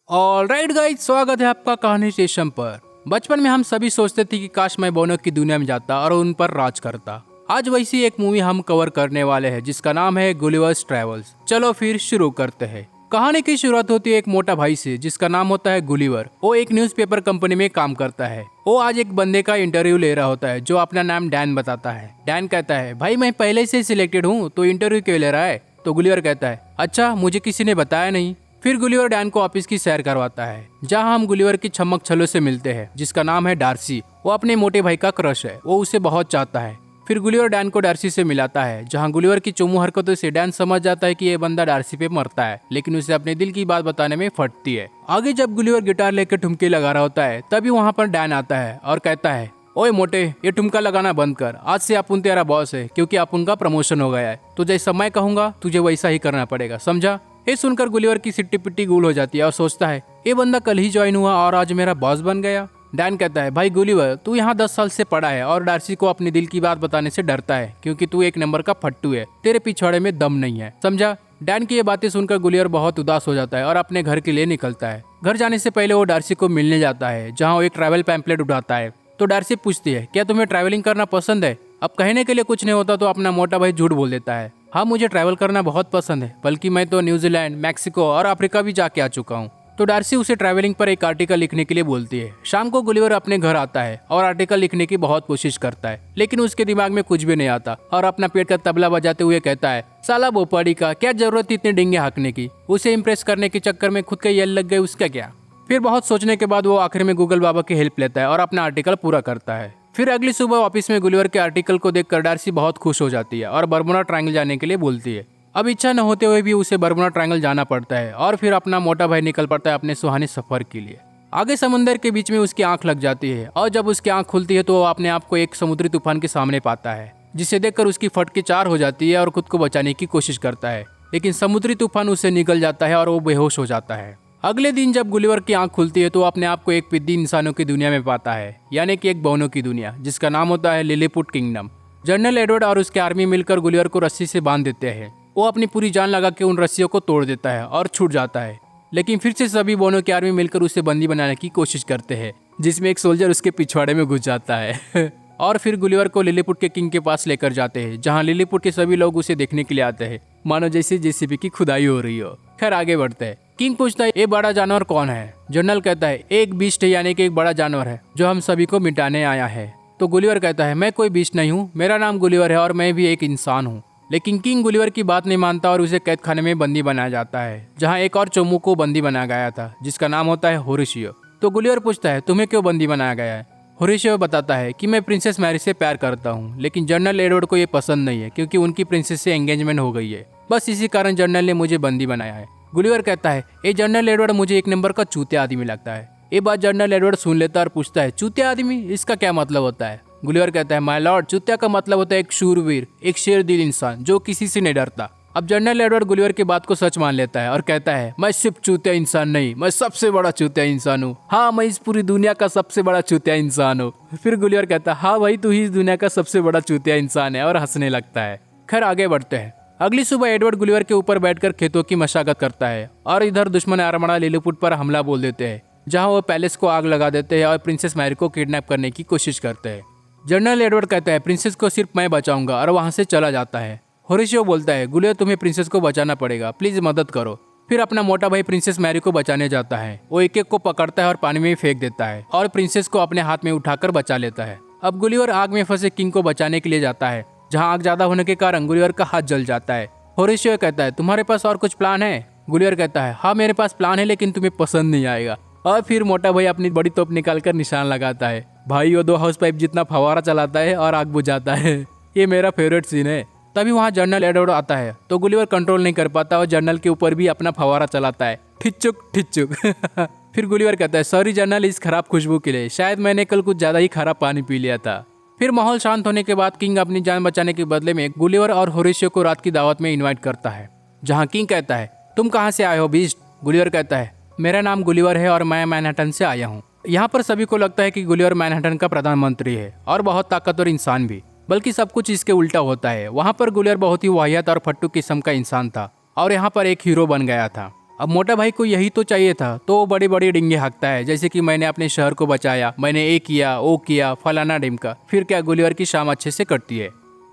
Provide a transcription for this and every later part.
Alright guys, स्वागत है आपका कहानी स्टेशन पर। बचपन में हम सभी सोचते थे कि काश मैं बोनो की दुनिया में जाता और उन पर राज करता। आज वैसी एक मूवी हम कवर करने वाले हैं जिसका नाम है गुलिवर्स ट्रैवल्स। चलो फिर शुरू करते हैं। कहानी की शुरुआत होती है एक मोटा भाई से जिसका नाम होता है गुलिवर। वो एक न्यूज़पेपर कंपनी में काम करता है। वो आज एक बंदे का इंटरव्यू ले रहा होता है जो अपना नाम डैन बताता है। डैन कहता है, भाई मैं पहले से सिलेक्टेड हूँ तो इंटरव्यू क्यों ले रहा है? तो गुलिवर कहता है, अच्छा मुझे किसी ने बताया नहीं। फिर गुलिवर डैन को ऑफिस की सैर करवाता है जहां हम गुलिवर की छमक छल्लों से मिलते हैं जिसका नाम है डार्सी। वो अपने मोटे भाई का क्रश है, वो उसे बहुत चाहता है। फिर गुलिवर डैन को डार्सी से मिलाता है जहां गुलिवर की चुमू हरकतों से डैन समझ जाता है कि ये बंदा डार्सी पे मरता है, लेकिन उसे अपने दिल की बात बताने में फटती है। आगे जब गुलिवर गिटार लेकर ठुमके लगा रहा होता है तभी वहाँ पर डैन आता है और कहता है, ओए मोटे, ये ठुमका लगाना बंद कर। आज से अपुन तेरा बॉस है क्योंकि अपुन का प्रमोशन हो गया है। तो जैसा मैं कहूंगा तुझे वैसा ही करना पड़ेगा, समझा? ये सुनकर गुलिवर की सिट्टी पिट्टी गूल हो जाती है और सोचता है ये बंदा कल ही ज्वाइन हुआ और आज मेरा बॉस बन गया। डैन कहता है, भाई गुलिवर, तू यहाँ 10 साल से पड़ा है और डार्सी को अपने दिल की बात बताने से डरता है क्योंकि तू एक नंबर का फट्टू है, तेरे पिछवाड़े में दम नहीं है, समझा? डैन की ये बातें सुनकर गुलिवर बहुत उदास हो जाता है और अपने घर के लिए निकलता है। घर जाने से पहले वो डार्सी को मिलने जाता है जहाँ वो एक ट्रैवल पैम्पलेट उठाता है। तो डार्सी पूछती है, क्या तुम्हें ट्रैवलिंग करना पसंद है? अब कहने के लिए कुछ नहीं होता तो अपना मोटा भाई झूठ बोल देता है, हाँ मुझे ट्रैवल करना बहुत पसंद है, बल्कि मैं तो न्यूजीलैंड, मैक्सिको और अफ्रीका भी जाके आ चुका हूँ। तो डार्सी उसे ट्रैवलिंग पर एक आर्टिकल लिखने के लिए बोलती है। शाम को गुलिवर अपने घर आता है और आर्टिकल लिखने की बहुत कोशिश करता है, लेकिन उसके दिमाग में कुछ भी नहीं आता और अपना पेट का तबला बजाते हुए कहता है, साला बोपाड़ी का, क्या जरूरत थी इतने डिंगे हाँकने की? उसे इम्प्रेस करने के चक्कर में खुद के यल लग गए, उसका क्या? फिर बहुत सोचने के बाद वो आखिर में गूगल बाबा की हेल्प लेता है और अपना आर्टिकल पूरा करता है। फिर अगली सुबह ऑफिस में गुलिवर के आर्टिकल को देखकर डार्सी बहुत खुश हो जाती है और बर्मुडा ट्रायंगल जाने के लिए बोलती है। अब इच्छा न होते हुए भी उसे बर्मुडा ट्रायंगल जाना पड़ता है और फिर अपना मोटा भाई निकल पड़ता है अपने सुहाने सफर के लिए। आगे समुंदर के बीच में उसकी आंख लग जाती है और जब उसकी आंख खुलती है तो वो अपने आप को एक समुद्री तूफान के सामने पाता है, जिसे देखकर उसकी फटके चार हो जाती है और खुद को बचाने की कोशिश करता है, लेकिन समुद्री तूफान उससे निकल जाता है और वो बेहोश हो जाता है। अगले दिन जब गुलिवर की आंख खुलती है तो अपने आप को एक पिद्दी इंसानों की दुनिया में पाता है, यानी कि एक बोनो की दुनिया जिसका नाम होता है लिलीपुट किंगडम। जनरल एडवर्ड और उसके आर्मी मिलकर गुलिवर को रस्सी से बांध देते हैं। वो अपनी पूरी जान लगा के उन रस्सियों को तोड़ देता है और छूट जाता है, लेकिन फिर से सभी बोनो की आर्मी मिलकर उसे बंदी बनाने की कोशिश करते हैं, जिसमें एक सोल्जर उसके पिछवाड़े में घुस जाता है और फिर गुलिवर को लिलीपुट के किंग के पास लेकर जाते हैं जहाँ लिलीपुट के सभी लोग उसे देखने के लिए आते हैं, मानो जैसे जेसीबी की खुदाई हो रही हो। खैर आगे बढ़ते हैं। किंग पूछता है, ये बड़ा जानवर कौन है? जनरल कहता है, एक बीस्ट है, यानी कि एक बड़ा जानवर है जो हम सभी को मिटाने आया है। तो गुलिवर कहता है, मैं कोई बीस्ट नहीं हूँ, मेरा नाम गुलिवर है और मैं भी एक इंसान हूँ। लेकिन किंग गुलिवर की बात नहीं मानता और उसे कैद खाने में बंदी बनाया जाता है जहाँ एक और चोमू को बंदी बनाया गया था जिसका नाम होता है होरेशियो। तो गुलिवर पूछता है, तुम्हें क्यों बंदी बनाया गया है? होरेशियो बताता है कि मैं प्रिंसेस मैरी से प्यार करता हूँ, लेकिन जनरल एडवर्ड को ये पसंद नहीं है क्योंकि उनकी प्रिंसेस से एंगेजमेंट हो गई है, बस इसी कारण जनरल ने मुझे बंदी बनाया है। गुलिवर कहता है, ये जनरल एडवर्ड मुझे एक नंबर का चूतिया आदमी लगता है। ये बात जनरल एडवर्ड सुन लेता है और पूछता है, चूतिया आदमी, इसका क्या मतलब होता है? गुलिवर कहता है, माय लॉर्ड, चूतिया का मतलब होता है एक शूरवीर, एक शेर दिल इंसान जो किसी से नहीं डरता। अब जनरल एडवर्ड गुलिवर की बात को सच मान लेता है और कहता है, मैं सिर्फ चूतिया इंसान नहीं, मैं सबसे बड़ा चूतिया इंसान हूँ। हाँ, मैं इस पूरी दुनिया का सबसे बड़ा चूतिया इंसान हूँ। फिर गुलिवर कहता है, हाँ भाई, तू ही इस दुनिया का सबसे बड़ा चूतिया इंसान है, और हंसने लगता है। खैर आगे बढ़ते हैं। अगली सुबह एडवर्ड गुलिवर के ऊपर बैठकर खेतों की मशागत करता है और इधर दुश्मन आर्मड़ा लिलीपुट पर हमला बोल देते हैं जहाँ वो पैलेस को आग लगा देते हैं और प्रिंसेस मैरी को किडनैप करने की कोशिश करते हैं। जनरल एडवर्ड कहता है, प्रिंसेस को सिर्फ मैं बचाऊंगा, और वहां से चला जाता है। होरेशियो बोलता है, गुलिवर तुम्हें प्रिंसेस को बचाना पड़ेगा, प्लीज मदद करो। फिर अपना मोटा भाई प्रिंसेस मैरी को बचाने जाता है। वो एक एक को पकड़ता है और पानी में फेंक देता है और प्रिंसेस को अपने हाथ में उठाकर बचा लेता है। अब गुलिवर आग में फंसे किंग को बचाने के लिए जाता है जहाँ आग ज्यादा होने के कारण गुलिवर का हाथ जल जाता है। होरेशियो कहता है, तुम्हारे पास और कुछ प्लान है? गुलिवर कहता है, हाँ मेरे पास प्लान है, लेकिन तुम्हें पसंद नहीं आएगा। और फिर मोटा भाई अपनी बड़ी तोप निकालकर निशान लगाता है। भाई वो 2 हाउस पाइप जितना फवारा चलाता है और आग बुझाता है। ये मेरा फेवरेट सीन है। तभी वहाँ जनरल एडवर्ड आता है तो गुलिवर कंट्रोल नहीं कर पाता और जनरल के ऊपर भी अपना फवारा चलाता है, ठिचुक ठिचुक फिर गुलिवर कहता है, सॉरी जनरल, इस खराब खुशबू के लिए, शायद मैंने कल कुछ ज्यादा ही खराब पानी पी लिया था। फिर माहौल शांत होने के बाद किंग अपनी जान बचाने के बदले में गुलिवर और होरेशियो को रात की दावत में इन्वाइट करता है, जहाँ किंग कहता है, तुम कहाँ से आए हो बीस्ट? गुलिवर कहता है, मेरा नाम गुलिवर है और मैं मैनहट्टन से आया हूँ। यहाँ पर सभी को लगता है कि गुलिवर मैनहट्टन का प्रधानमंत्री है और बहुत ताकतवर इंसान भी, बल्कि सब कुछ इसके उल्टा होता है। वहाँ पर गुलिवर बहुत ही वाहियात और फट्टू किस्म का इंसान था और यहाँ पर एक हीरो बन गया था। अब मोटा भाई को यही तो चाहिए था, तो वो बड़ी बड़ी डिंगे हाँकता है, जैसे कि मैंने अपने शहर को बचाया, मैंने ये किया वो किया फलाना डिमका। फिर क्या गुलिवर की शाम अच्छे से कटती है।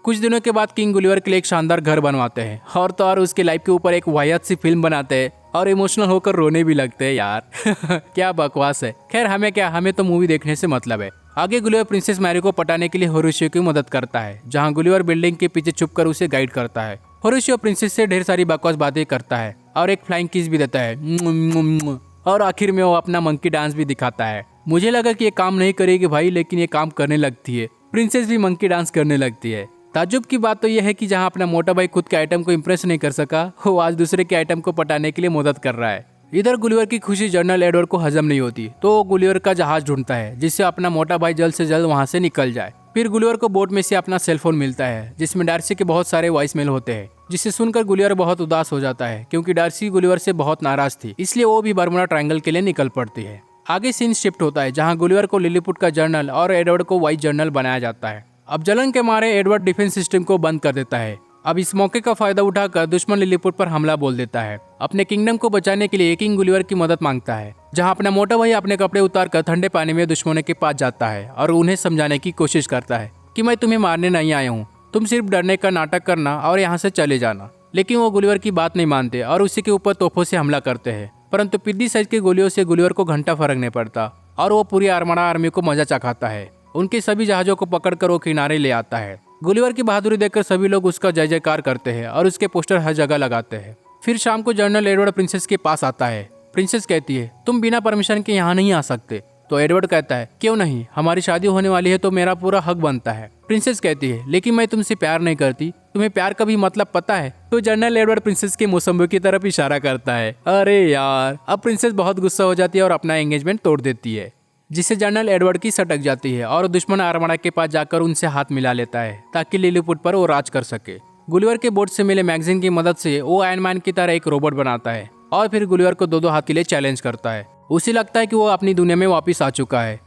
कुछ दिनों के बाद किंग गुलिवर के लिए एक शानदार घर बनवाते हैं और तो और उसके लाइफ के ऊपर एक वाहियात सी फिल्म बनाते हैं और इमोशनल होकर रोने भी लगते हैं यार। क्या बकवास है। खैर हमें क्या, हमें तो मूवी देखने से मतलब है। आगे गुलिवर प्रिंसेस मैरी को पटाने के लिए होरेशियो की मदद करता है, जहाँ गुलिवर बिल्डिंग के पीछे छुपकर उसे गाइड करता है। होरेशियो प्रिंसेस से ढेर सारी बकवास बातें करता है और एक फ्लाइंग किस भी देता है और आखिर में वो अपना मंकी डांस भी दिखाता है। मुझे लगा कि ये काम नहीं करेगी भाई, लेकिन ये काम करने लगती है। प्रिंसेस भी मंकी डांस करने लगती है। ताज्जुब की बात तो यह है कि जहां अपना मोटा भाई खुद के आइटम को इम्प्रेस नहीं कर सका, वो आज दूसरे के आइटम को पटाने के लिए मदद कर रहा है। इधर गुलिवर की खुशी जनरल एडवर्ड को हजम नहीं होती, तो वो गुलिवर का जहाज ढूंढता है जिससे अपना मोटा भाई जल्द से जल्द वहां से निकल जाए। फिर गुलिवर को बोट में से अपना सेलफोन मिलता है जिसमें डार्सी के बहुत सारे वॉइस मेल होते हैं, जिसे सुनकर गुलिवर बहुत उदास हो जाता है क्योंकि डार्सी गुलिवर से बहुत नाराज थी, इसलिए वो भी बर्मुडा ट्रायंगल के लिए निकल पड़ती है। आगे सीन शिफ्ट होता है जहाँ गुलिवर को लिलीपुट का जर्नल और एडवर्ड को वाइस जर्नल बनाया जाता है। अब जलन के मारे एडवर्ड डिफेंस सिस्टम को बंद कर देता है। अब इस मौके का फायदा उठाकर दुश्मन लिलीपुट पर हमला बोल देता है। अपने किंगडम को बचाने के लिए किंग गुलिवर की मदद मांगता है, जहां अपना मोटा भाई अपने कपड़े उतारकर ठंडे पानी में दुश्मनों के पास जाता है और उन्हें समझाने की कोशिश करता है कि मैं तुम्हें मारने नहीं आया हूँ, तुम सिर्फ डरने का नाटक करना और यहाँ से चले जाना। लेकिन वो गुलिवर की बात नहीं मानते और उसी के ऊपर तोपों से हमला करते हैं, परंतु पिद्दी साइज की गोलियों से गुलिवर को घंटा फर्क नहीं पड़ता और वो पूरी आर्मडा आर्मी को मजा चखाता है। उनके सभी जहाजों को पकड़कर वो किनारे ले आता है। गुलिवर की बहादुरी देखकर सभी लोग उसका जय जयकार करते हैं और उसके पोस्टर हर जगह लगाते हैं। फिर शाम को जनरल एडवर्ड प्रिंसेस के पास आता है। प्रिंसेस कहती है तुम बिना परमिशन के यहाँ नहीं आ सकते। तो एडवर्ड कहता है क्यों नहीं, हमारी शादी होने वाली है तो मेरा पूरा हक बनता है। प्रिंसेस कहती है लेकिन मैं तुमसे प्यार नहीं करती, तुम्हें प्यार का भी मतलब पता है। तो जनरल एडवर्ड प्रिंसेस के मौसम्बी की तरफ इशारा करता है। अरे यार, अब प्रिंसेस बहुत गुस्सा हो जाती है और अपना एंगेजमेंट तोड़ देती है, जिससे जनरल एडवर्ड की सटक जाती है और दुश्मन आर्मडा के पास जाकर उनसे हाथ मिला लेता है ताकि लिलीपुट पर वो राज कर सके। गुलिवर के बोर्ड से मिले मैगजीन की मदद से वो आयरन मैन की तरह एक रोबोट बनाता है और फिर गुलिवर को दो हाथ के लिए चैलेंज करता है। उसे लगता है कि वो अपनी दुनिया में वापस आ चुका है,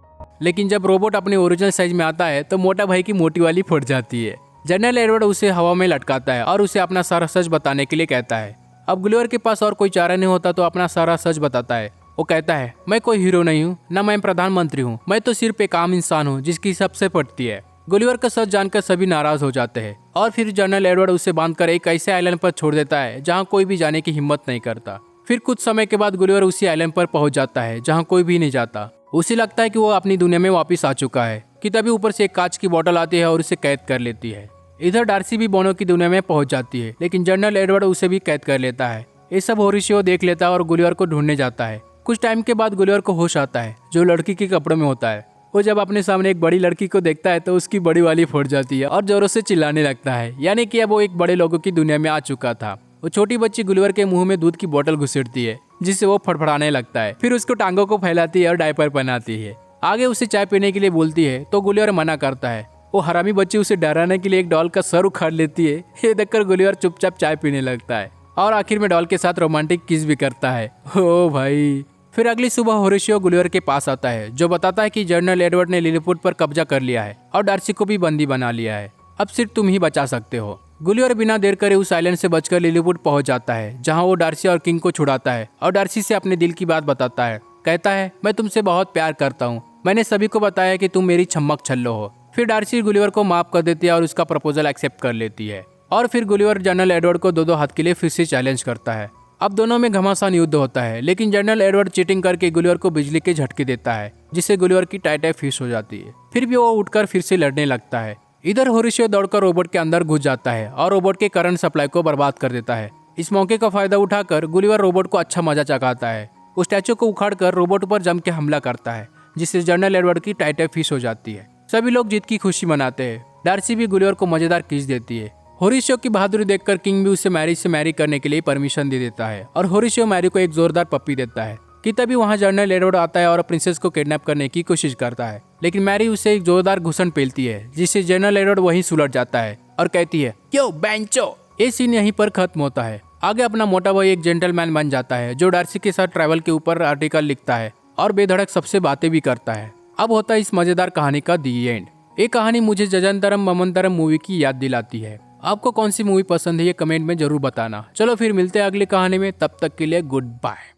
लेकिन जब रोबोट अपने ओरिजिनल साइज में आता है तो मोटा भाई की मोटी वाली फट जाती है। जनरल एडवर्ड उसे हवा में लटकाता है और उसे अपना सारा सच बताने के लिए कहता है। अब गुलिवर के पास और कोई चारा नहीं होता तो अपना सारा सच बताता है। वो कहता है मैं कोई हीरो नहीं हूँ, न मैं प्रधानमंत्री हूँ, मैं तो सिर्फ एक आम इंसान हूँ जिसकी सबसे पटती है। गुलिवर का सच जानकर सभी नाराज हो जाते हैं और फिर जनरल एडवर्ड उसे बांधकर एक ऐसे आइलैंड पर छोड़ देता है जहाँ कोई भी जाने की हिम्मत नहीं करता। फिर कुछ समय के बाद गुलिवर उसी आइलैंड पर पहुंच जाता है जहाँ कोई भी नहीं जाता। उसे लगता है कि वो अपनी दुनिया में वापस आ चुका है कि तभी ऊपर से एक कांच की बोतल आती है और उसे कैद कर लेती है। इधर डार्सी भी बोनो की दुनिया में पहुंच जाती है, लेकिन जनरल एडवर्ड उसे भी कैद कर लेता है। ये सब होरेशियो देख लेता है और गुलिवर को ढूंढने जाता है। कुछ टाइम के बाद गुलिवर को होश आता है, जो लड़की के कपड़ों में होता है। वो जब अपने सामने एक बड़ी लड़की को देखता है तो उसकी बड़ी वाली फट जाती है और जोरों से चिल्लाने लगता है, यानी कि अब वो एक बड़े लोगों की दुनिया में आ चुका था। वो छोटी बच्ची गुलिवर के मुंह में दूध की बोतल घुसेड़ती है, जिससे वो फड़फड़ाने लगता है। फिर उसको टांगों को फैलाती है और डायपर पहनाती है। आगे उसे चाय पीने के लिए बोलती है तो गुलिवर मना करता है। वो हरामी बच्ची उसे डराने के लिए एक डॉल का सर उखाड़ लेती है। ये देखकर गुलिवर चुपचाप चाय पीने लगता है और आखिर में डॉल के साथ रोमांटिक किस भी करता है। ओ भाई। फिर अगली सुबह होरेशियो गुलिवर के पास आता है, जो बताता है कि जनरल एडवर्ड ने लिलीपुट पर कब्जा कर लिया है और डार्सी को भी बंदी बना लिया है। अब सिर्फ तुम ही बचा सकते हो। गुलिवर बिना देर करे उस आइलैंड से बचकर लिलीपुट पहुंच जाता है, जहां वो डार्सी और किंग को छुड़ाता है और डार्सी से अपने दिल की बात बताता है। कहता है मैं तुमसे बहुत प्यार करता हूँ, मैंने सभी को बताया कि तुम मेरी छम्मक छल्लो हो। फिर डार्सी गुलिवर को माफ कर देती है और उसका प्रपोजल एक्सेप्ट कर लेती है। और फिर गुलिवर जनरल एडवर्ड को दो हाथ के लिए फिर से चैलेंज करता है। अब दोनों में घमासान युद्ध होता है, लेकिन जनरल एडवर्ड चीटिंग करके गुलिवर को बिजली के झटके देता है, जिससे गुलिवर की टाइट फिश हो जाती है। फिर भी वो उठकर फिर से लड़ने लगता है। इधर होरेशियो दौड़कर रोबोट के अंदर घुस जाता है और रोबोट के करंट सप्लाई को बर्बाद कर देता है। इस मौके का फायदा उठाकर गुलिवर रोबोट को अच्छा मजा चखाता है। वो स्टैचू को उखाड़कर रोबोट पर जम के हमला करता है, जिससे जनरल एडवर्ड की टाइट फिश हो जाती है। सभी लोग जीत की खुशी मनाते हैं। डार्सी भी गुलिवर को मजेदार किस देती है। होरेशियो की बहादुरी देखकर किंग भी उसे मैरी से मैरी करने के लिए परमिशन दे देता है और होरेशियो मैरी को एक जोरदार पप्पी देता है कि तभी वहां जनरल एडवर्ड आता है और प्रिंसेस को किडनैप करने की कोशिश करता है, लेकिन मैरी उसे एक जोरदार घुसन पेलती है, जिससे जनरल एडवर्ड वहीं सुलट जाता है और कहती है क्यों बेंचो। ये सीन यहीं पर खत्म होता है। आगे अपना मोटा भाई एक जेंटलमैन बन जाता है, जो डार्सी के साथ ट्रैवल के ऊपर आर्टिकल लिखता है और बेधड़क सबसे बातें भी करता है। अब होता है इस मजेदार कहानी का दी एंड। ये कहानी मुझे जजंतरम ममंतरम मूवी की याद दिलाती है। आपको कौन सी मूवी पसंद है ये कमेंट में जरूर बताना। चलो फिर मिलते हैं अगली कहानी में, तब तक के लिए गुड बाय।